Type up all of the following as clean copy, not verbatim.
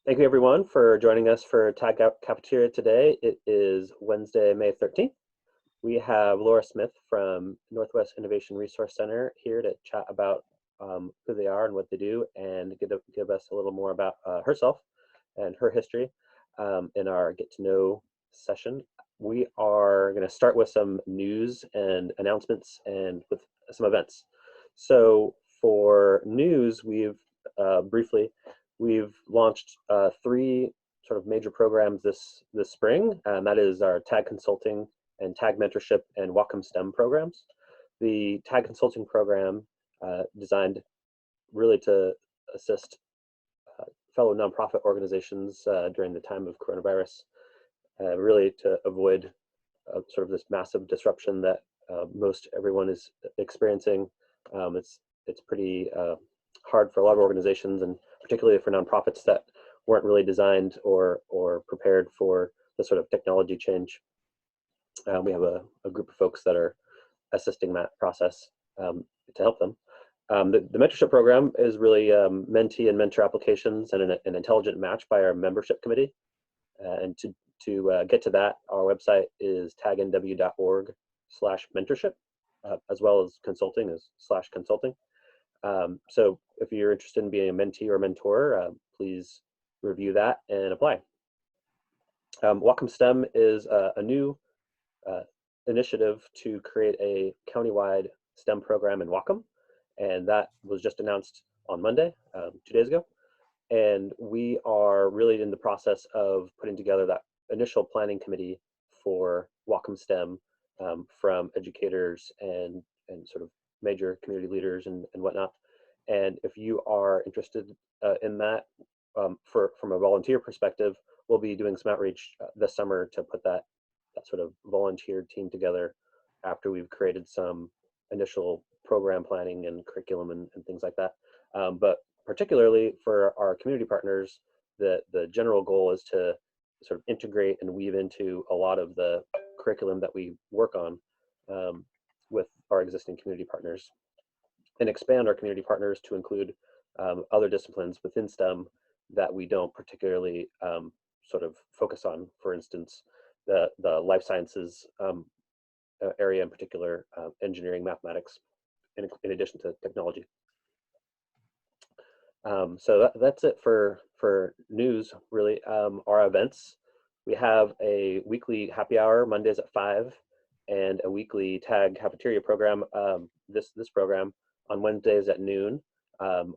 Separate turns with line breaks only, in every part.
Thank you everyone for joining us for TAG Cafeteria today. It is Wednesday, May 13th. We have Lara Smith from Northwest Innovation Resource Center here to chat about who they are and what they do, and give us a little more about herself and her history in our Get to Know session. We are going to start with some news and announcements and with some events. So for news, we've launched 3 sort of major programs this spring, and that is our TAG Consulting and TAG Mentorship and Whatcom STEM programs. The TAG Consulting program designed really to assist fellow nonprofit organizations during the time of coronavirus, really to avoid sort of this massive disruption that most everyone is experiencing. It's pretty hard for a lot of organizations, and particularly for nonprofits that weren't really designed or prepared for the sort of technology change. We have a group of folks that are assisting that process to help them. The mentorship program is really mentee and mentor applications and an intelligent match by our membership committee. And to get to that, our website is tagnw.org/mentorship, as well as consulting is /consulting. So if you're interested in being a mentee or mentor, please review that and apply. Whatcom STEM is a new initiative to create a countywide STEM program in Whatcom, and that was just announced on Monday, 2 days ago. And we are really in the process of putting together that initial planning committee for Whatcom STEM from educators and sort of major community leaders and whatnot. And if you are interested in that, from a volunteer perspective, we'll be doing some outreach this summer to put that sort of volunteer team together after we've created some initial program planning and curriculum and things like that. But particularly for our community partners, the general goal is to sort of integrate and weave into a lot of the curriculum that we work on with our existing community partners, and expand our community partners to include other disciplines within STEM that we don't particularly sort of focus on. For instance, the life sciences area in particular, engineering, mathematics, in addition to technology. So that's it for news, really. Our events, we have a weekly happy hour Mondays at 5, and a weekly TAG Cafeteria program, this program, on Wednesdays at noon.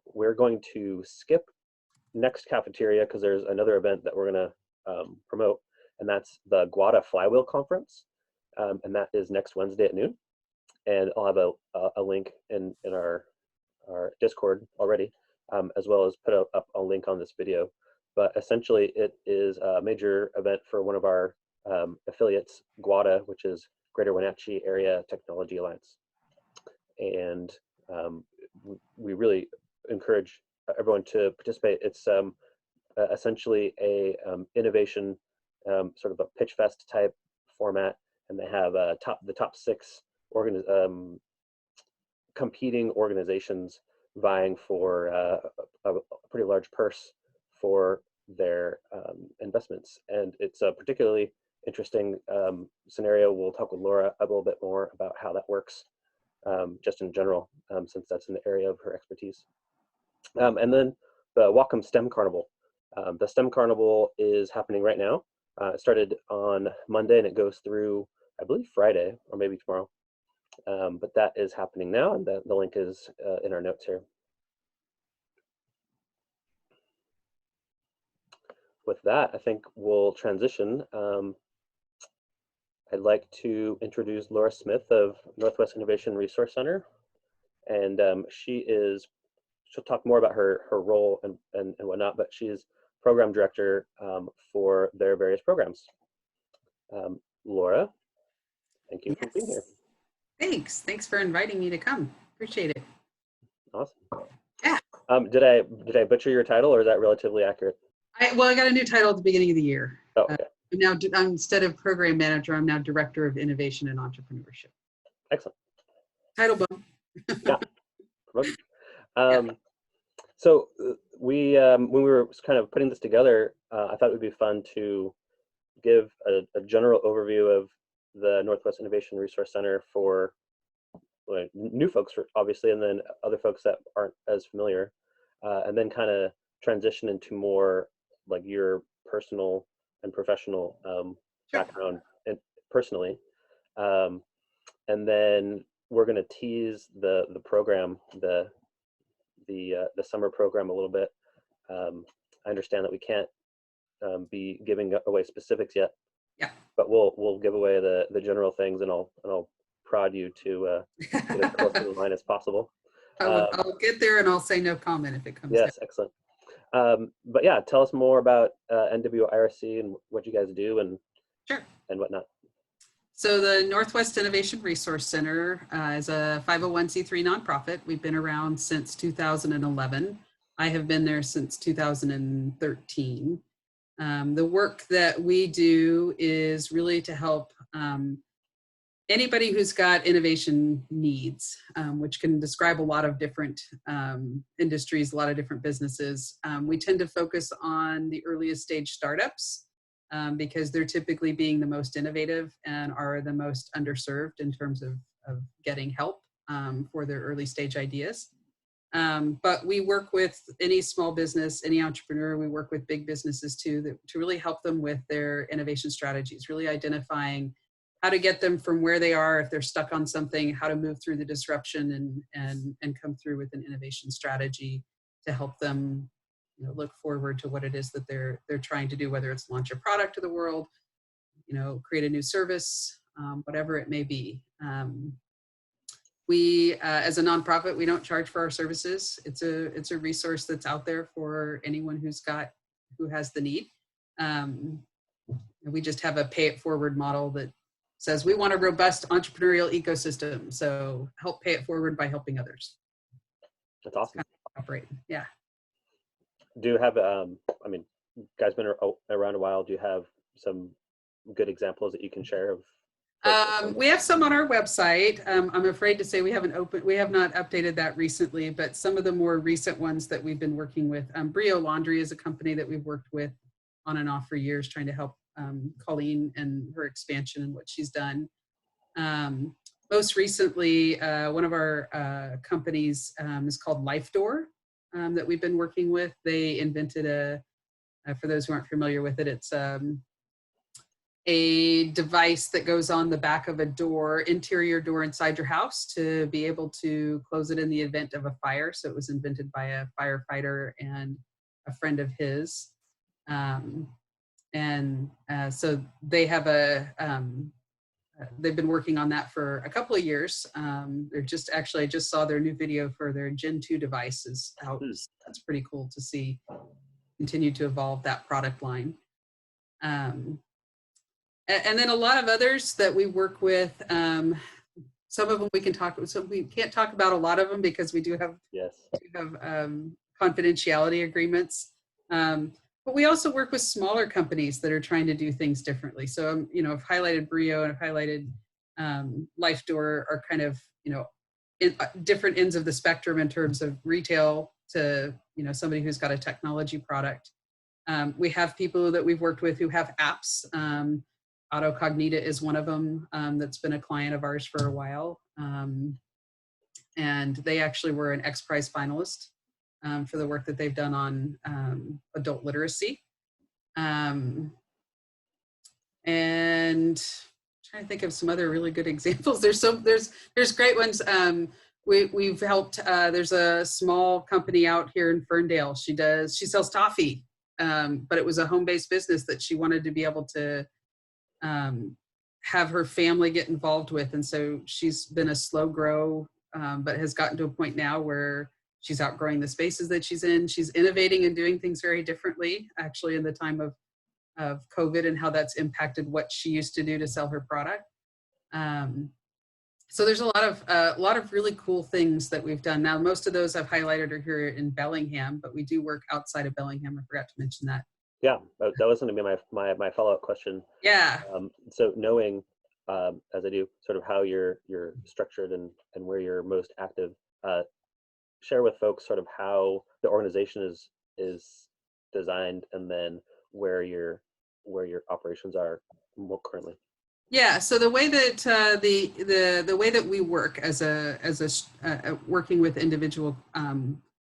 We're going to skip next cafeteria because there's another event that we're going to promote, and that's the GWADA Flywheel Conference, and that is next Wednesday at noon. And I'll have a link in our Discord already, as well as put up a link on this video. But essentially, it is a major event for one of our affiliates, GWADA, which is Greater Wenatchee Area Technology Alliance. And we really encourage everyone to participate. It's essentially a innovation, sort of a pitch fest type format, and they have the top 6 competing organizations vying for a pretty large purse for their investments. And it's a particularly interesting scenario. We'll talk with Lara a little bit more about how that works, just in general, since that's an area of her expertise. And then the Whatcom STEM Carnival. The STEM Carnival is happening right now. It started on Monday and it goes through, I believe, Friday or maybe tomorrow. But that is happening now, and the link is in our notes here. With that, I think we'll transition. I'd like to introduce Lara Smith of Northwest Innovation Resource Center, and she'll talk more about her role and whatnot, but she's program director for their various programs. Lara, thank you for being here.
Thanks for inviting me to come. Appreciate it.
Awesome.
Yeah.
Did I butcher your title, or is that relatively accurate?
Well, I got a new title at the beginning of the year.
Oh, okay.
Now, instead of program manager, I'm now director of innovation and entrepreneurship.
Excellent.
Title bump.
Yeah. So when we were kind of putting this together, I thought it would be fun to give a general overview of the Northwest Innovation Resource Center for like, new folks, obviously, and then other folks that aren't as familiar, and then kind of transition into more like your personal and professional background and personally, and then we're going to tease the program, the summer program a little bit. I understand that we can't be giving away specifics yet.
Yeah.
But we'll give away the general things, and I'll prod you to get as close to the line as possible.
I'll get there and I'll say no comment if it comes
Yes,
down.
excellent. But yeah, tell us more about NWIRC and what you guys do and
Sure.
and whatnot.
So the Northwest Innovation Resource Center is a 501c3 nonprofit. We've been around since 2011. I have been there since 2013. The work that we do is really to help anybody who's got innovation needs, which can describe a lot of different industries, a lot of different businesses. We tend to focus on the earliest stage startups because they're typically being the most innovative and are the most underserved in terms of getting help for their early stage ideas. But we work with any small business, any entrepreneur. We work with big businesses too, to really help them with their innovation strategies, really identifying how to get them from where they are if they're stuck on something, how to move through the disruption and come through with an innovation strategy to help them, look forward to what it is that they're trying to do, whether it's launch a product to the world, create a new service, whatever it may be. We, as a nonprofit, we don't charge for our services. It's a resource that's out there for anyone who has the need. We just have a pay it forward model that says we want a robust entrepreneurial ecosystem. So help pay it forward by helping others.
That's awesome.
Kind of operate. Yeah.
Do you have, I mean, you guys been around a while. Do you have some good examples that you can share of?
We have some on our website. I'm afraid to say we have not updated that recently, but some of the more recent ones that we've been working with, Brio Laundry is a company that we've worked with on and off for years, trying to help Colleen and her expansion and what she's done. Most recently, one of our companies is called Life Door that we've been working with. They invented for those who aren't familiar with it, it's a device that goes on the back of a door, interior door inside your house, to be able to close it in the event of a fire. So it was invented by a firefighter and a friend of his. So they have they've been working on that for a couple of years. I just saw their new video for their Gen 2 devices out. That's pretty cool to see continue to evolve that product line. And then a lot of others that we work with, some of them we can talk, so we can't talk about a lot of them because we do have, confidentiality agreements. But we also work with smaller companies that are trying to do things differently. So, I've highlighted Brio and I've highlighted Life Door are kind of, in different ends of the spectrum in terms of retail to, somebody who's got a technology product. We have people that we've worked with who have apps. AutoCognita is one of them that's been a client of ours for a while. And they actually were an X Prize finalist for the work that they've done on adult literacy. And I'm trying to think of some other really good examples. There's great ones. We've helped, there's a small company out here in Ferndale. She sells toffee, but it was a home-based business that she wanted to be able to have her family get involved with. And so she's been a slow grow, but has gotten to a point now where she's outgrowing the spaces that she's in. She's innovating and doing things very differently, actually, in the time of COVID and how that's impacted what she used to do to sell her product. So there's a lot of really cool things that we've done. Now, most of those I've highlighted are here in Bellingham, but we do work outside of Bellingham. I forgot to mention that.
Yeah, that was going to be my follow-up question.
Yeah.
So knowing, as I do, sort of how you're structured and where you're most active, share with folks sort of how the organization is is designed, and then where your operations are more currently?
Yeah, so the way that the way that we work as working with individual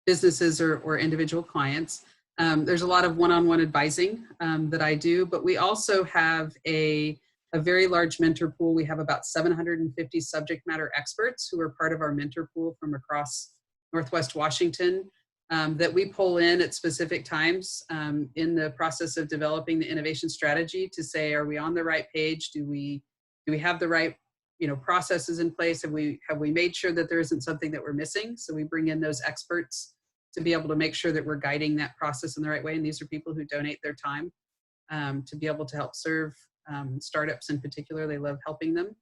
businesses or individual clients, there's a lot of one-on-one advising that I do, but we also have a very large mentor pool. We have about 750 subject matter experts who are part of our mentor pool from across Northwest Washington, that we pull in at specific times in the process of developing the innovation strategy to say, are we on the right page? Do we have the right processes in place? Have we made sure that there isn't something that we're missing? So we bring in those experts to be able to make sure that we're guiding that process in the right way. And these are people who donate their time to be able to help serve startups in particular. They love helping them.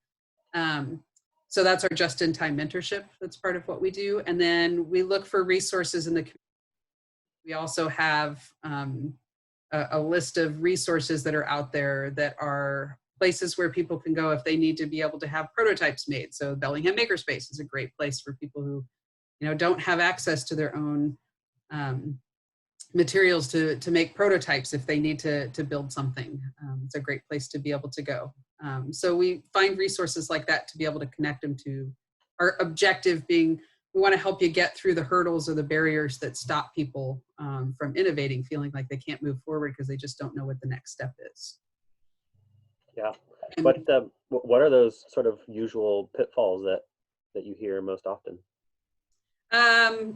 So that's our just-in-time mentorship. That's part of what we do. And then we look for resources in the community. We also have a list of resources that are out there that are places where people can go if they need to be able to have prototypes made. So Bellingham Makerspace is a great place for people who don't have access to their own materials to make prototypes if they need to build something. It's a great place to be able to go. So we find resources like that to be able to connect them to our objective being, we want to help you get through the hurdles or the barriers that stop people from innovating, feeling like they can't move forward because they just don't know what the next step is.
Yeah. What are those sort of usual pitfalls that you hear most often?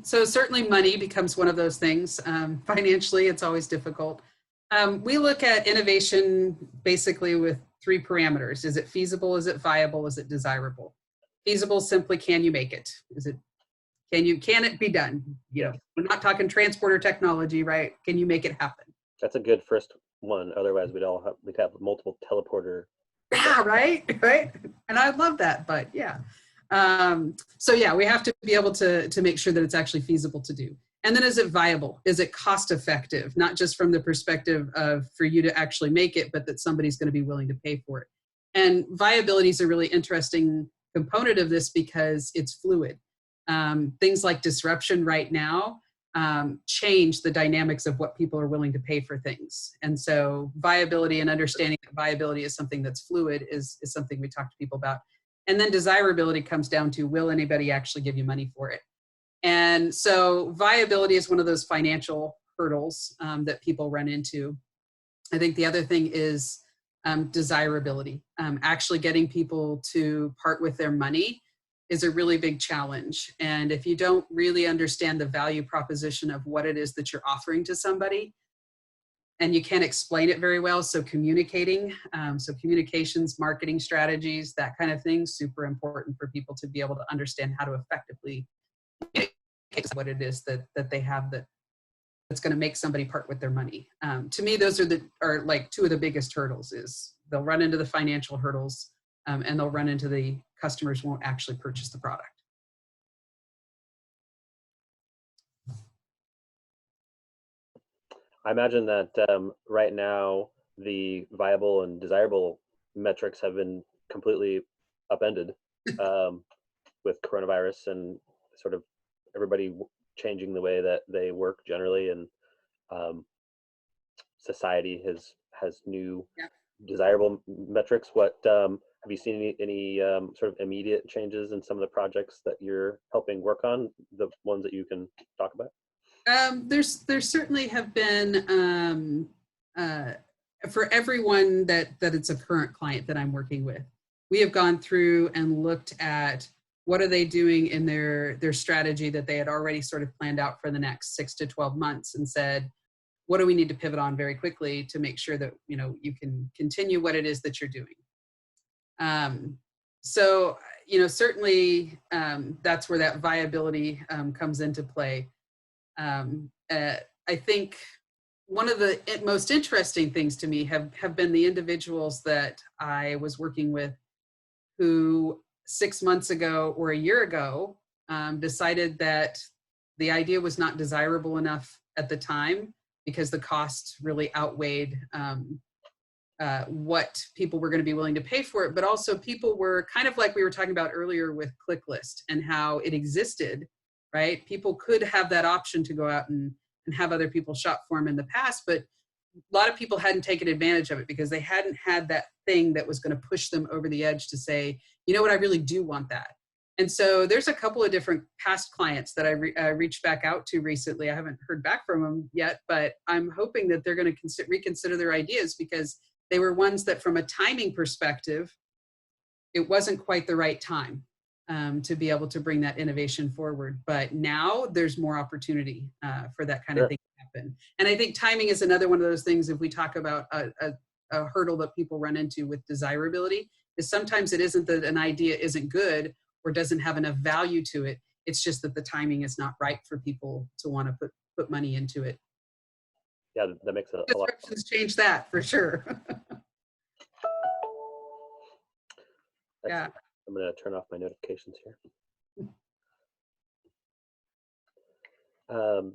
So certainly money becomes one of those things. Financially, it's always difficult. We look at innovation basically with 3 parameters. Is it feasible? Is it viable? Is it desirable? Feasible, simply, can you make it? Can it be done? We're not talking transporter technology, right? Can you make it happen? That's
a good first one. Otherwise, we'd have multiple teleporter.
Yeah, right. And I love that, but yeah. So yeah, we have to be able to make sure that it's actually feasible to do. And then is it viable? Is it cost effective? Not just from the perspective of for you to actually make it, but that somebody's going to be willing to pay for it. And viability is a really interesting component of this because it's fluid. Things like disruption right now change the dynamics of what people are willing to pay for things. And so viability and understanding that viability is something that's fluid is something we talk to people about. And then desirability comes down to, will anybody actually give you money for it? And so viability is one of those financial hurdles that people run into. I think the other thing is desirability. Actually getting people to part with their money is a really big challenge. And if you don't really understand the value proposition of what it is that you're offering to somebody, and you can't explain it very well, so communicating, so communications, marketing strategies, that kind of thing, super important for people to be able to understand how to effectively communicate what it is that they have that's going to make somebody part with their money. To me, those are like 2 of the biggest hurdles. Is they'll run into the financial hurdles, and they'll run into the customers won't actually purchase the product.
I imagine that right now the viable and desirable metrics have been completely upended with coronavirus and sort of everybody changing the way that they work generally, and society has new desirable metrics. What have you seen any sort of immediate changes in some of the projects that you're helping work on, the ones that you can talk about?
There certainly have been, for everyone that it's a current client that I'm working with, we have gone through and looked at what are they doing in their strategy that they had already sort of planned out for the next 6 to 12 months, and said, what do we need to pivot on very quickly to make sure that you can continue what it is that you're doing. So certainly that's where that viability comes into play. I think one of the most interesting things to me have been the individuals that I was working with who 6 months ago or a year ago decided that the idea was not desirable enough at the time because the cost really outweighed what people were going to be willing to pay for it. But also people were kind of like we were talking about earlier with ClickList and how it existed, right? People could have that option to go out and and have other people shop for them in the past, but a lot of people hadn't taken advantage of it because they hadn't had that thing that was going to push them over the edge to say, you know what, I really do want that. And so there's a couple of different past clients that I reached back out to recently. I haven't heard back from them yet, but I'm hoping that they're going to reconsider their ideas, because they were ones that from a timing perspective, it wasn't quite the right time to be able to bring that innovation forward. But now there's more opportunity for that kind of thing to happen. And I think timing is another one of those things. If we talk about a hurdle that people run into with desirability, is sometimes it isn't that an idea isn't good or doesn't have enough value to it. It's just that the timing is not right for people to want to put money into it.
Yeah, that makes a lot.
Disruptions change that for sure. Yeah.
I'm going to turn off my notifications here. I'll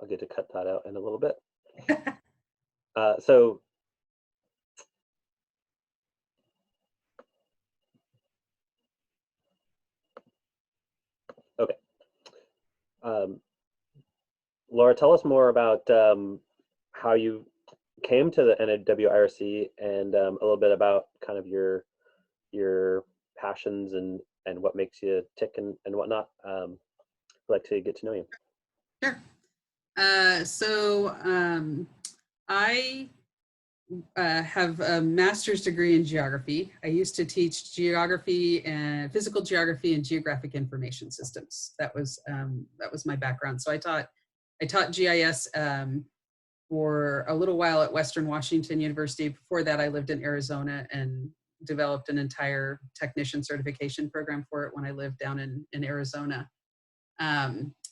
get to cut that out in a little bit. So okay. Laura, tell us more about how you came to the NWIRC, and a little bit about kind of your passions and what makes you tick and whatnot. I'd like to get to know you.
Sure. I have a master's degree in geography. I used to teach geography and physical geography and geographic information systems. That was my background. So I taught GIS for a little while at Western Washington University. Before that, I lived in Arizona and developed an entire technician certification program for it when I lived down in Arizona.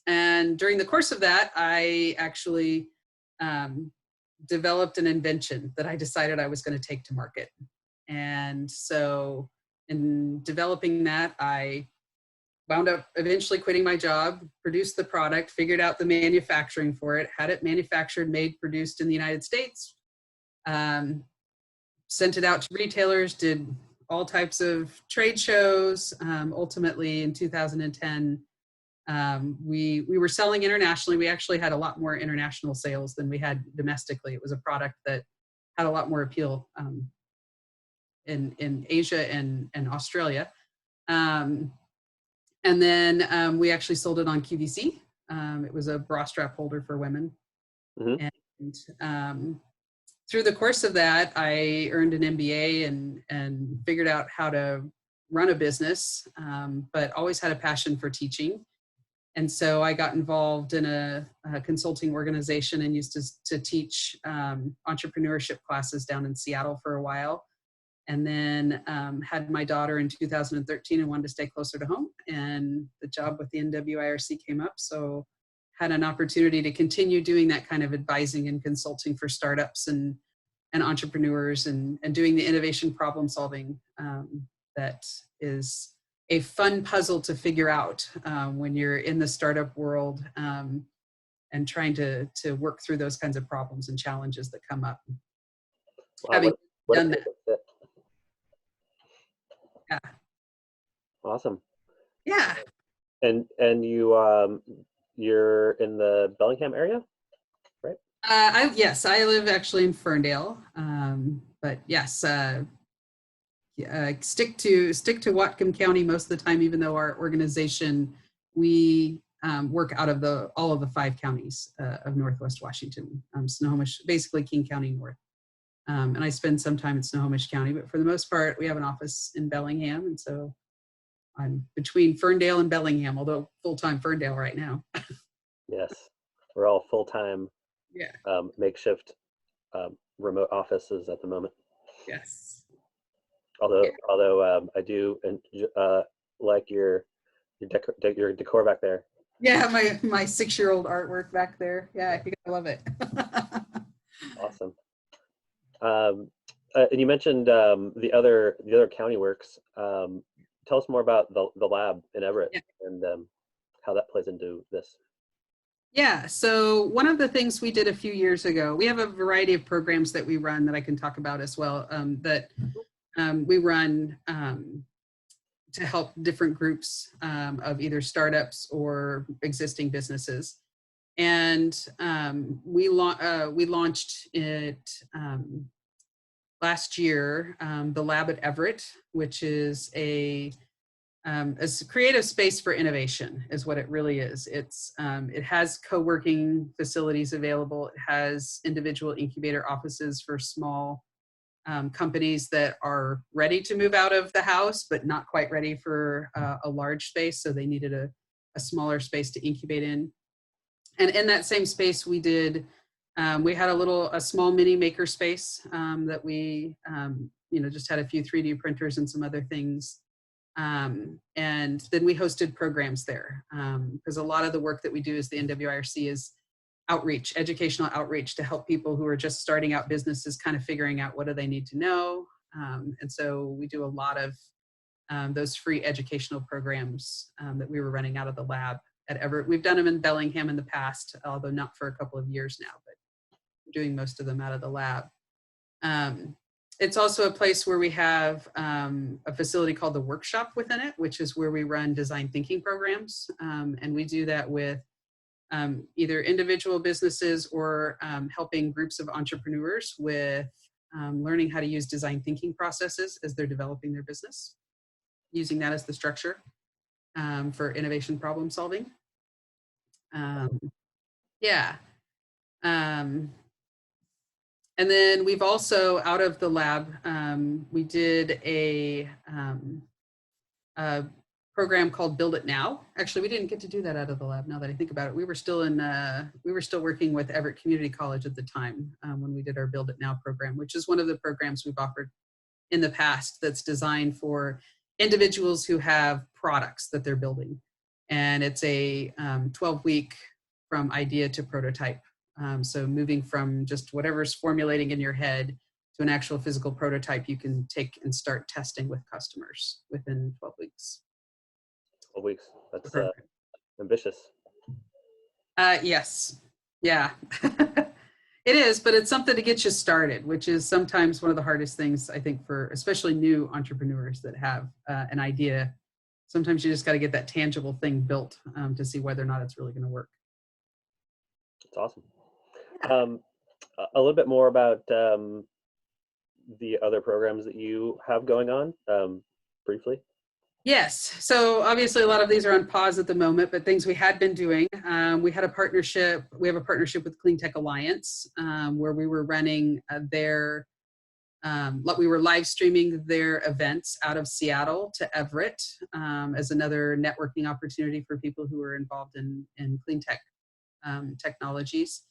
And during the course of that, I actually developed an invention that I decided I was going to take to market. And so in developing that, I wound up eventually quitting my job, produced the product, figured out the manufacturing for it, had it manufactured, made, produced in the United States, sent it out to retailers, did all types of trade shows. Ultimately, in 2010, we were selling internationally. We actually had a lot more international sales than we had domestically. It was a product that had a lot more appeal in Asia and Australia. And then we actually sold it on QVC. It was a bra strap holder for women. Mm-hmm. And through the course of that, I earned an MBA and figured out how to run a business, but always had a passion for teaching. And so I got involved in a consulting organization and used to teach entrepreneurship classes down in Seattle for a while. And then had my daughter in 2013 and wanted to stay closer to home. And the job with the NWIRC came up. So had an opportunity to continue doing that kind of advising and consulting for startups and entrepreneurs and doing the innovation problem solving that is a fun puzzle to figure out when you're in the startup world and trying to work through those kinds of problems and challenges that come up.
Wow,
Having done that. Yeah.
Awesome.
Yeah.
And you're in the Bellingham area, right?
Yes, I live actually in Ferndale, but yes, stick to Whatcom County most of the time. Even though our organization, we work out of all of the 5 counties of Northwest Washington, Snohomish, basically King County North. And I spend some time in Snohomish County, but for the most part, we have an office in Bellingham. And so I'm between Ferndale and Bellingham, although full-time Ferndale right now.
Yes, we're all full-time, makeshift remote offices at the moment.
Yes.
Although I do like your decor back there.
Yeah, my 6-year-old artwork back there. Yeah, I love it.
Awesome. And you mentioned the other county works. Tell us more about the lab in Everett and how that plays into this.
Yeah, so one of the things we did a few years ago, we have a variety of programs that we run that I can talk about as well, that we run to help different groups of either startups or existing businesses. And we launched it last year, the lab at Everett, which is a creative space for innovation is what it really is. It has co-working facilities available. It has individual incubator offices for small companies that are ready to move out of the house, but not quite ready for a large space. So they needed a smaller space to incubate in. And in that same space, we did, we had a small mini maker space that we, just had a few 3D printers and some other things. And then we hosted programs there because a lot of the work that we do as the NWIRC is outreach, educational outreach to help people who are just starting out businesses kind of figuring out what do they need to know. And so we do a lot of those free educational programs that we were running out of the lab at Everett. We've done them in Bellingham in the past, although not for a couple of years now, but doing most of them out of the lab. It's also a place where we have a facility called the Workshop within it, which is where we run design thinking programs. And we do that with either individual businesses or helping groups of entrepreneurs with learning how to use design thinking processes as they're developing their business, using that as the structure for innovation problem solving. Yeah. And then we've also, out of the lab, we did a program called Build It Now. Actually, we didn't get to do that out of the lab now that I think about it. We were still working with Everett Community College at the time when we did our Build It Now program, which is one of the programs we've offered in the past that's designed for individuals who have products that they're building. And it's a 12-week from idea to prototype. So moving from just whatever's formulating in your head to an actual physical prototype you can take and start testing with customers within 12 weeks.
12 weeks, that's ambitious.
Yes, yeah. It is, but it's something to get you started, which is sometimes one of the hardest things, I think, for especially new entrepreneurs that have an idea. Sometimes you just got to get that tangible thing built to see whether or not it's really going to work.
That's awesome. A little bit more about the other programs that you have going on, briefly.
Yes, so obviously a lot of these are on pause at the moment, but things we had been doing. We have a partnership with Clean Tech Alliance where we were running we were live streaming their events out of Seattle to Everett as another networking opportunity for people who are involved in clean tech technologies.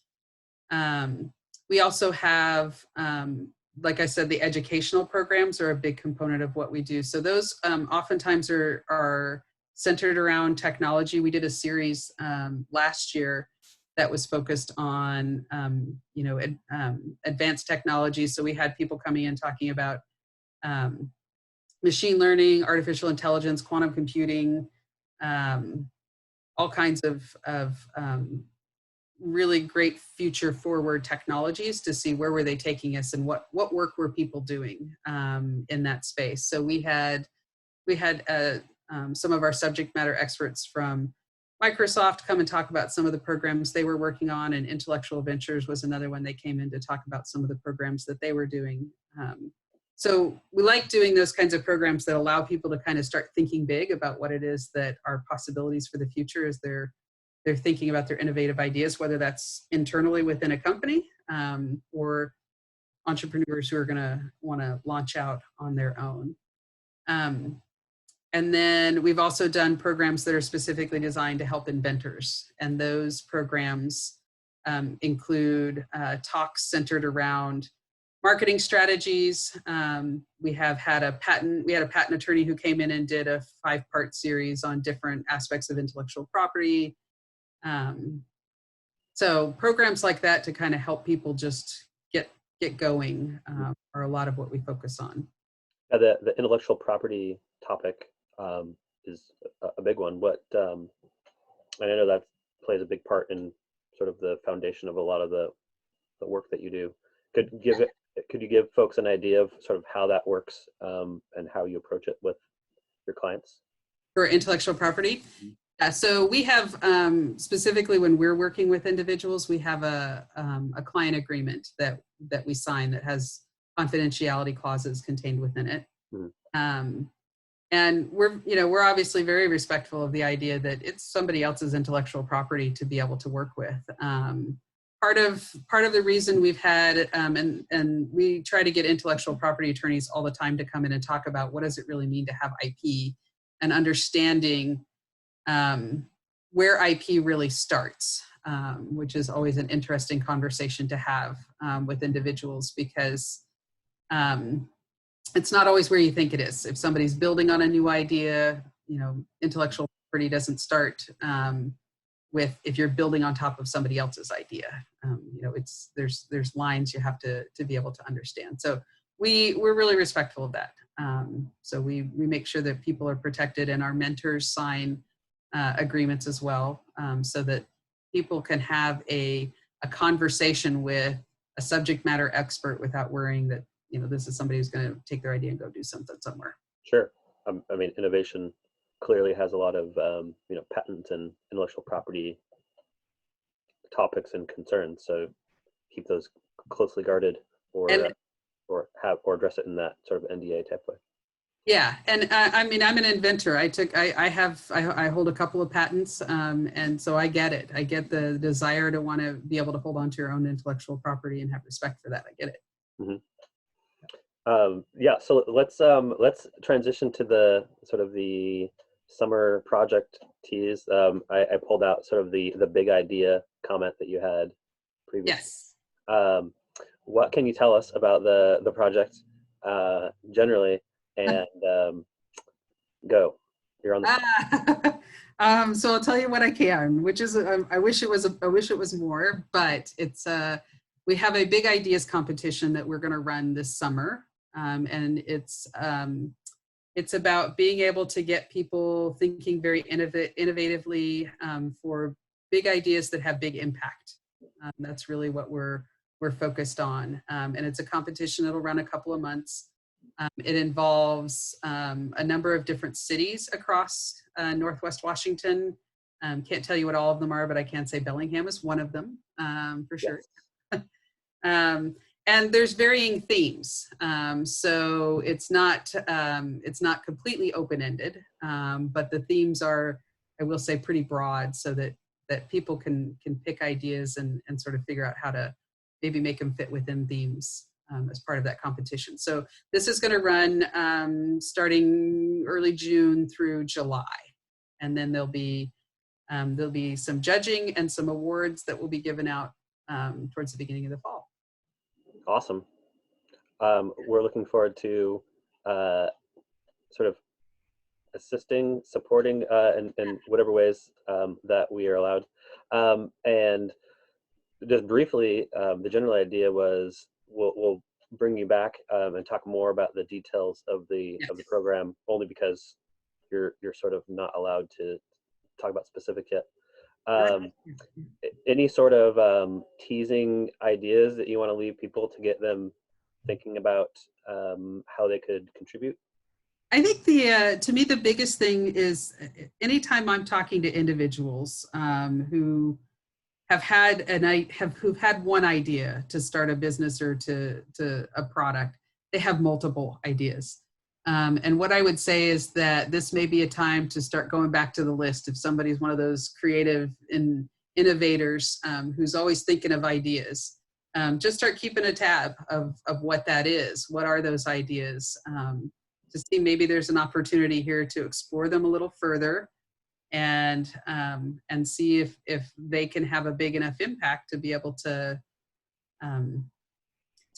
We also have, like I said, the educational programs are a big component of what we do. So those oftentimes are centered around technology. We did a series last year that was focused on, advanced technology. So we had people coming in talking about machine learning, artificial intelligence, quantum computing, all kinds of really great future forward technologies to see where were they taking us and what work were people doing in that space. So we had some of our subject matter experts from Microsoft come and talk about some of the programs they were working on, and Intellectual Ventures was another one. They came in to talk about some of the programs that they were doing. So we like doing those kinds of programs that allow people to kind of start thinking big about what it is that are possibilities for the future as they're thinking about their innovative ideas, whether that's internally within a company or entrepreneurs who are going to want to launch out on their own. And then we've also done programs that are specifically designed to help inventors. And those programs include talks centered around marketing strategies. We had a patent attorney who came in and did a 5-part series on different aspects of intellectual property. So programs like that to kind of help people just get going are a lot of what we focus on.
The intellectual property topic is a big one. And I know that plays a big part in sort of the foundation of a lot of the work that you do. Could you give folks an idea of sort of how that works and how you approach it with your clients?
For intellectual property? Yeah, so we have, specifically when we're working with individuals, we have a client agreement that we sign that has confidentiality clauses contained within it.
Mhm.
And we're obviously very respectful of the idea that it's somebody else's intellectual property to be able to work with. Part of the reason we've had, and we try to get intellectual property attorneys all the time to come in and talk about what does it really mean to have IP, and understanding where IP really starts, which is always an interesting conversation to have with individuals, because it's not always where you think it is. If somebody's building on a new idea, intellectual property doesn't start with if you're building on top of somebody else's idea. There's lines you have to be able to understand. So we're really respectful of that. So we make sure that people are protected, and our mentors sign agreements as well, so that people can have a conversation with a subject matter expert without worrying that this is somebody who's going to take their idea and go do something somewhere.
Sure. I mean, innovation clearly has a lot of patent and intellectual property topics and concerns. So keep those closely guarded, or address it in that sort of NDA type way.
Yeah, and I mean, I'm an inventor. I hold a couple of patents, and so I get it. I get the desire to want to be able to hold on to your own intellectual property and have respect for that. I get it.
Mm-hmm. Yeah, so let's transition to the sort of the summer project tease. I pulled out sort of the big idea comment that you had previously.
Yes.
What can you tell us about the project generally? And go. You're on the
so I'll tell you what I can, which is I wish it was more, but it's we have a big ideas competition that we're going to run this summer, and it's about being able to get people thinking very innovatively for big ideas that have big impact. That's really what we're focused on, and it's a competition that'll run a couple of months. It involves a number of different cities across Northwest Washington. Can't tell you what all of them are, but I can say Bellingham is one of them for sure. And there's varying themes, so it's not completely open-ended, but the themes are, I will say, pretty broad, so that people can pick ideas and sort of figure out how to maybe make them fit within themes. As part of that competition. So this is going to run starting early June through July, and then there'll be some judging and some awards that will be given out towards the beginning of the fall.
Awesome. We're looking forward to sort of assisting, supporting in whatever ways that we are allowed. And just briefly, the general idea was we'll bring you back and talk more about the details of the program, only because you're sort of not allowed to talk about specifics yet. Any sort of teasing ideas that you want to leave people to get them thinking about how they could contribute?
I think to me the biggest thing is anytime I'm talking to individuals who have had who've had one idea to start a business or to a product, they have multiple ideas. And what I would say is that this may be a time to start going back to the list. If somebody's one of those creative innovators who's always thinking of ideas, just start keeping a tab of what that is. What are those ideas? To see maybe there's an opportunity here to explore them a little further, and see if they can have a big enough impact to be able to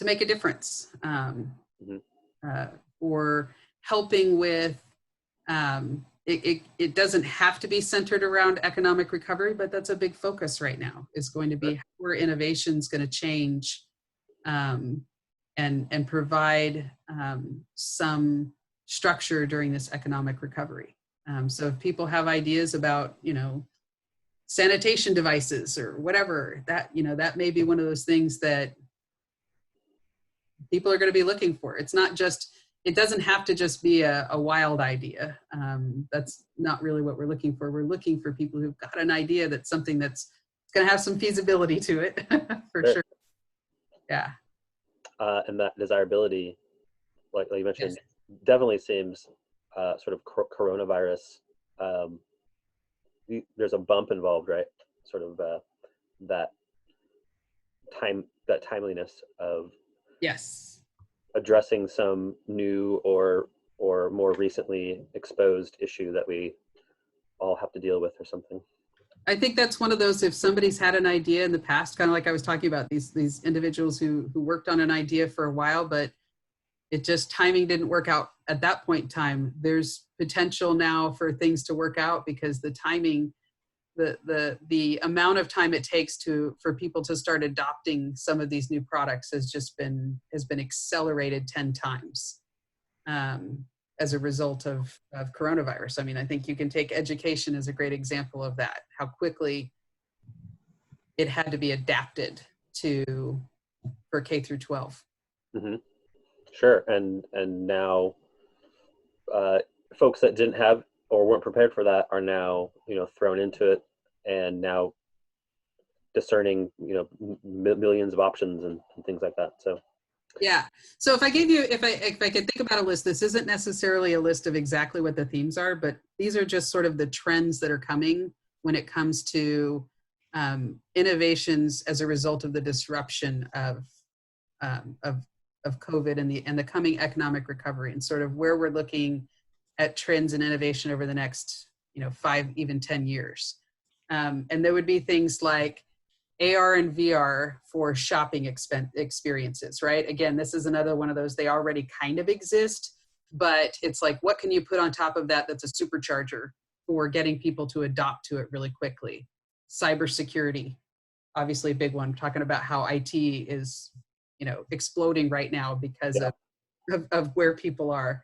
make a difference, or helping with. It doesn't have to be centered around economic recovery, but that's a big focus right now. Is going to be where innovation is going to change, and provide some structure during this economic recovery. So if people have ideas about, sanitation devices or whatever, that may be one of those things that people are going to be looking for. It's not just, it doesn't have to just be a wild idea. That's not really what we're looking for. We're looking for people who've got an idea that's something that's going to have some feasibility to it, for sure. Yeah.
And that desirability, like you mentioned,
Yes.
definitely seems sort of coronavirus. There's a bump involved, right? Sort of that timeliness of
Yes.
addressing some new or more recently exposed issue that we all have to deal with or something.
I think that's one of those, if somebody's had an idea in the past, kind of like I was talking about, these individuals who worked on an idea for a while, but it just timing didn't work out at that point in time. There's potential now for things to work out because the timing, the amount of time it takes for people to start adopting some of these new products has been accelerated 10 times. As a result of coronavirus. I mean, I think you can take education as a great example of that, how quickly it had to be adapted for K through 12.
Mm-hmm. Sure. And now folks that didn't have or weren't prepared for that are now, thrown into it and now discerning, millions of options and things like that. So
yeah. So if I could think about a list, this isn't necessarily a list of exactly what the themes are, but these are just sort of the trends that are coming when it comes to innovations as a result of the disruption of COVID and the coming economic recovery, and sort of where we're looking at trends and innovation over the next 5, even 10 years. And there would be things like AR and VR for shopping experiences, right? Again, this is another one of those, they already kind of exist, but it's like, what can you put on top of that that's a supercharger for getting people to adopt to it really quickly? Cybersecurity, obviously a big one, talking about how IT is, exploding right now because of where people are.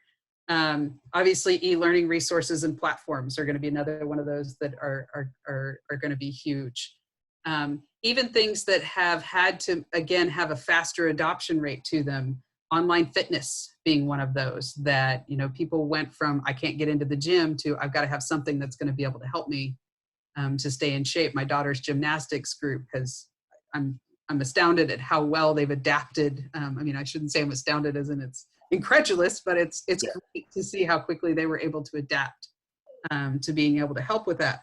Obviously, e-learning resources and platforms are going to be another one of those that are going to be huge. Even things that have had to, again, have a faster adoption rate to them, online fitness being one of those that, people went from, I can't get into the gym, to I've got to have something that's going to be able to help me to stay in shape. My daughter's gymnastics group I'm astounded at how well they've adapted. I mean, I shouldn't say I'm astounded as in it's incredulous, but it's great to see how quickly they were able to adapt to being able to help with that.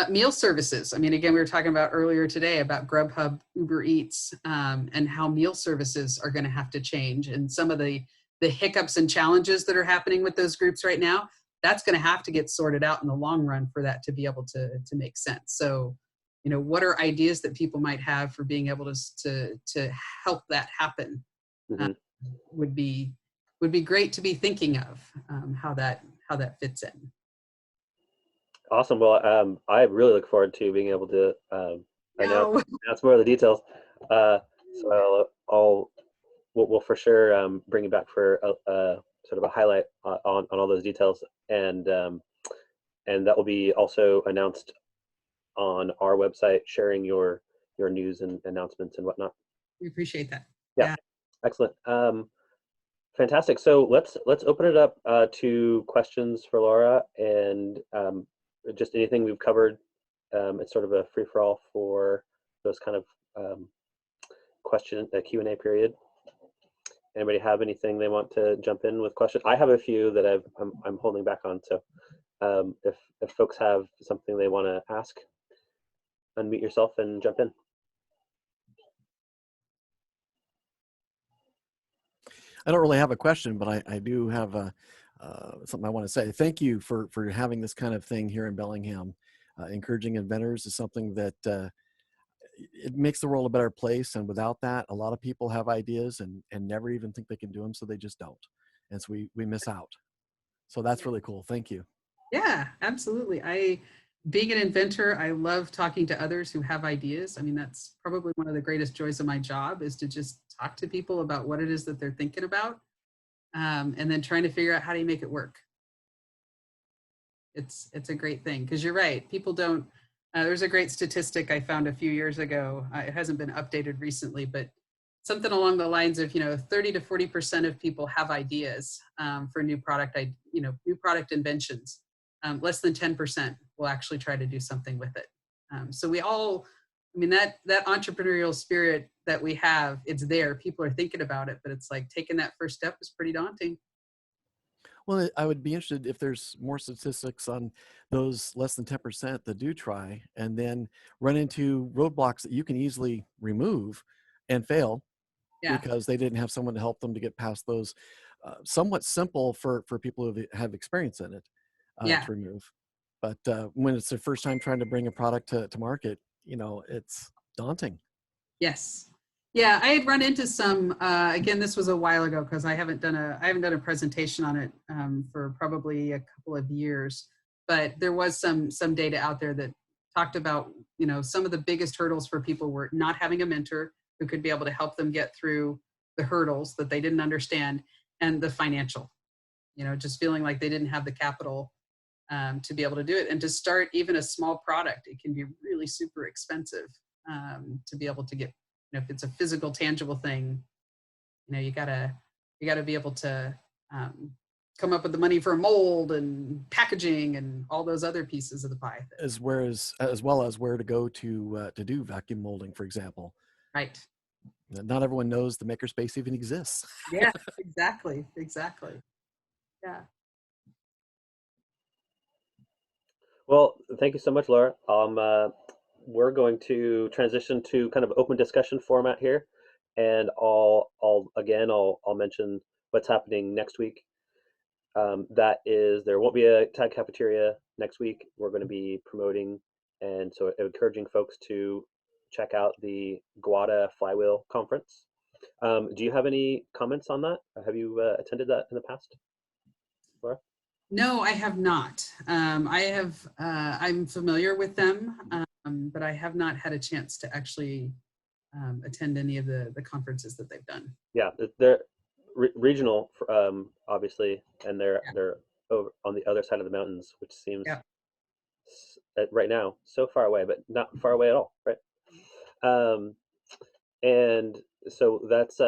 Meal services. I mean, again, we were talking about earlier today about Grubhub, Uber Eats, and how meal services are going to have to change. And some of the hiccups and challenges that are happening with those groups right now, that's going to have to get sorted out in the long run for that to be able to make sense. So, what are ideas that people might have for being able to help that happen?
mm-hmm.
Would be great to be thinking of how that fits in.
Awesome. Well, I really look forward to being able to announce more of the details. So we'll for sure bring you back for a sort of a highlight on all those details, and that will be also announced on our website, sharing your news and announcements and whatnot.
We appreciate that.
Yeah. Excellent. Fantastic. So let's open it up to questions for Laura, and just anything we've covered. It's sort of a free-for-all for those kind of Q&A period. Anybody have anything they want to jump in with questions? I have a few that I'm holding back on. So if folks have something they want to ask, unmute yourself and jump in.
I don't really have a question, but I do have something I want to say. Thank you for having this kind of thing here in Bellingham. Encouraging inventors is something that it makes the world a better place. And without that, a lot of people have ideas and never even think they can do them, so they just don't. And so we miss out. So that's really cool. Thank you.
Yeah, absolutely. Being an inventor, I love talking to others who have ideas. I mean, that's probably one of the greatest joys of my job, is to just talk to people about what it is that they're thinking about, and then trying to figure out how do you make it work. It's a great thing, because you're right. People don't, there's a great statistic I found a few years ago. It hasn't been updated recently, but something along the lines of, 30 to 40% of people have ideas for new product, new product inventions. Less than 10% will actually try to do something with it. So we all, that entrepreneurial spirit that we have, it's there. People are thinking about it, but it's like taking that first step is pretty daunting.
Well, I would be interested if there's more statistics on those less than 10% that do try and then run into roadblocks that you can easily remove and fail
Yeah.
because they didn't have someone to help them to get past those somewhat simple for people who have experience in it
Yeah.
to remove. But when it's their first time trying to bring a product to market, it's daunting.
Yes. Yeah, I had run into some, again, this was a while ago because I haven't done a presentation on it for probably a couple of years, but there was some data out there that talked about, some of the biggest hurdles for people were not having a mentor who could be able to help them get through the hurdles that they didn't understand, and the financial, just feeling like they didn't have the capital to be able to do it. And to start even a small product, it can be really super expensive to be able to get, if it's a physical, tangible thing, you gotta be able to come up with the money for a mold and packaging and all those other pieces of the pie.
As well as where to go to do vacuum molding, for example.
Right.
Not everyone knows the makerspace even exists.
Yeah, exactly. Yeah.
Well, thank you so much, Laura. We're going to transition to kind of open discussion format here, and I'll mention what's happening next week. That is, there won't be a TAG Cafeteria next week. We're going to be promoting, and so encouraging folks to check out the GWADA Flywheel Conference. Do you have any comments on that? Have you attended that in the past, Laura?
No, I have not. I'm familiar with them, but I have not had a chance to actually attend any of the conferences that they've done.
Yeah, they're regional, obviously, and they're over on the other side of the mountains, which seems right now so far away, but not far away at all, right? And so that's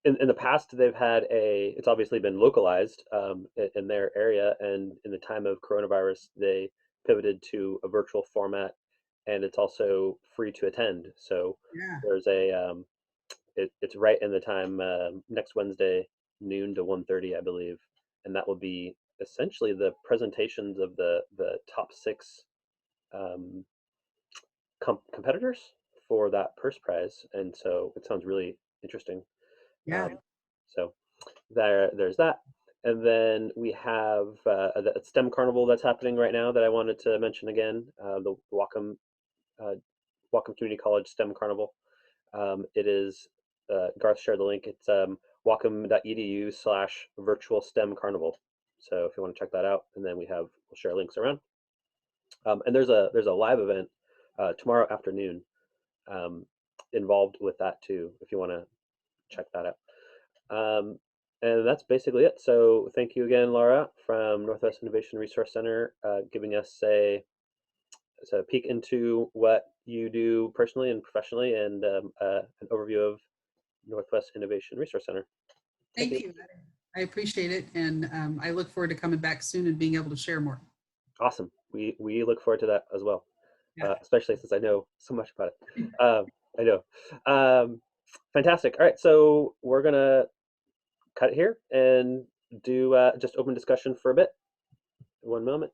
in the past they've had it's obviously been localized in their area, and in the time of coronavirus they pivoted to a virtual format, and it's also free to attend. So there's it's right in the time, next Wednesday, noon to 1:30, I believe, and that will be essentially the presentations of the top 6 um, competitors for that purse prize, and so it sounds really interesting. So there's that, and then we have the STEM Carnival that's happening right now that I wanted to mention again, the Whatcom Community College STEM Carnival. It is Garth shared the link. It's whatcom.edu/virtual STEM Carnival. So if you want to check that out, and then we'll share links around. And there's a live event tomorrow afternoon involved with that too, if you want to check that out. And that's basically it. So thank you again, Lara, from Northwest Innovation Resource Center, giving us a peek into what you do personally and professionally, and an overview of Northwest Innovation Resource Center.
Thank you. I appreciate it, and I look forward to coming back soon and being able to share more.
Awesome. We look forward to that as well, especially since I know so much about it. I know. Fantastic. All right, so we're gonna cut it here and do just open discussion for a bit. One moment.